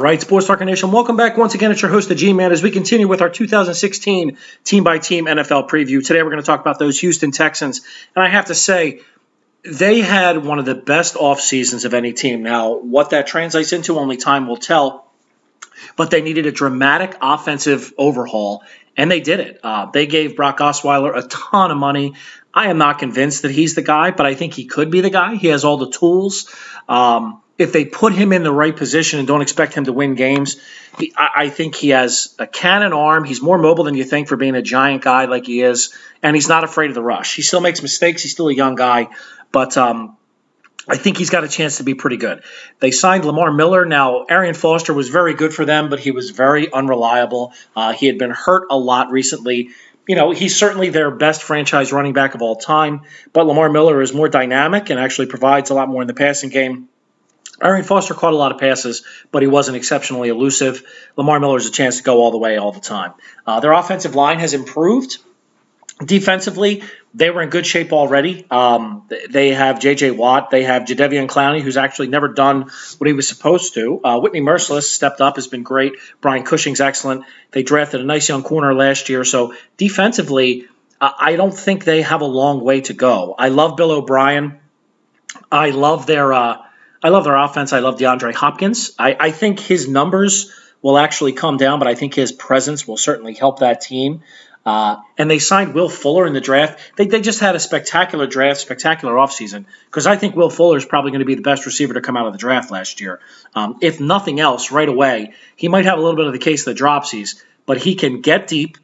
right, Sports Talker Nation, welcome back once again. It's your host, the G-Man, as we continue with our 2016 team-by-team NFL preview. Today we're going to talk about those Houston Texans, and I have to say, they had one of the best off seasons of any team. Now, what that translates into, only time will tell, but they needed a dramatic offensive overhaul, and they did it. They gave Brock Osweiler a ton of money. I am not convinced that he's the guy, but I think he could be the guy. He has all the tools. If they put him in the right position and don't expect him to win games, I think he has a cannon arm. He's more mobile than you think for being a giant guy like he is, and he's not afraid of the rush. He still makes mistakes. He's still a young guy, but I think he's got a chance to be pretty good. They signed Lamar Miller. Now, Arian Foster was very good for them, but he was very unreliable. He had been hurt a lot recently. You know, he's certainly their best franchise running back of all time, but Lamar Miller is more dynamic and actually provides a lot more in the passing game. Arian Foster caught a lot of passes, but he wasn't exceptionally elusive. Lamar Miller has a chance to go all the way all the time. Their offensive line has improved. Defensively, they were in good shape already. They have J.J. Watt. They have Jadeveon Clowney, who's actually never done what he was supposed to. Whitney Merciless stepped up, has been great. Brian Cushing's excellent. They drafted a nice young corner last year. So defensively, I don't think they have a long way to go. I love Bill O'Brien. I love their offense. I love DeAndre Hopkins. I think his numbers will actually come down, but I think his presence will certainly help that team. And they signed Will Fuller in the draft. They just had a spectacular draft, spectacular offseason, because I think Will Fuller is probably going to be the best receiver to come out of the draft last year. If nothing else, right away, he might have a little bit of the case of the dropsies, but he can get deep,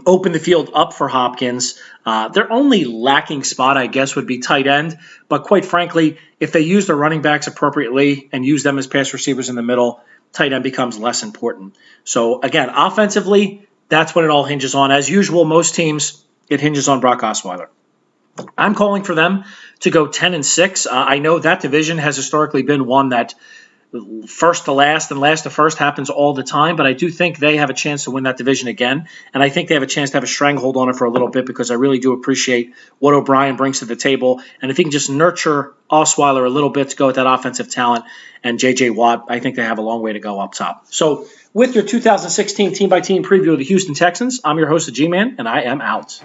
open the field up for Hopkins. Their only lacking spot, I guess, would be tight end. But quite frankly, if they use their running backs appropriately and use them as pass receivers in the middle, tight end becomes less important. So, again, offensively, that's what it all hinges on. As usual, most teams, it hinges on Brock Osweiler. I'm calling for them to go 10-6. I know that division has historically been one that first to last and last to first happens all the time, but I do think they have a chance to win that division again, and I think they have a chance to have a stranglehold on it for a little bit because I really do appreciate what O'Brien brings to the table, and if he can just nurture Osweiler a little bit to go with that offensive talent and J.J. Watt, I think they have a long way to go up top. So with your 2016 team-by-team preview of the Houston Texans, I'm your host, the G-Man, and I am out.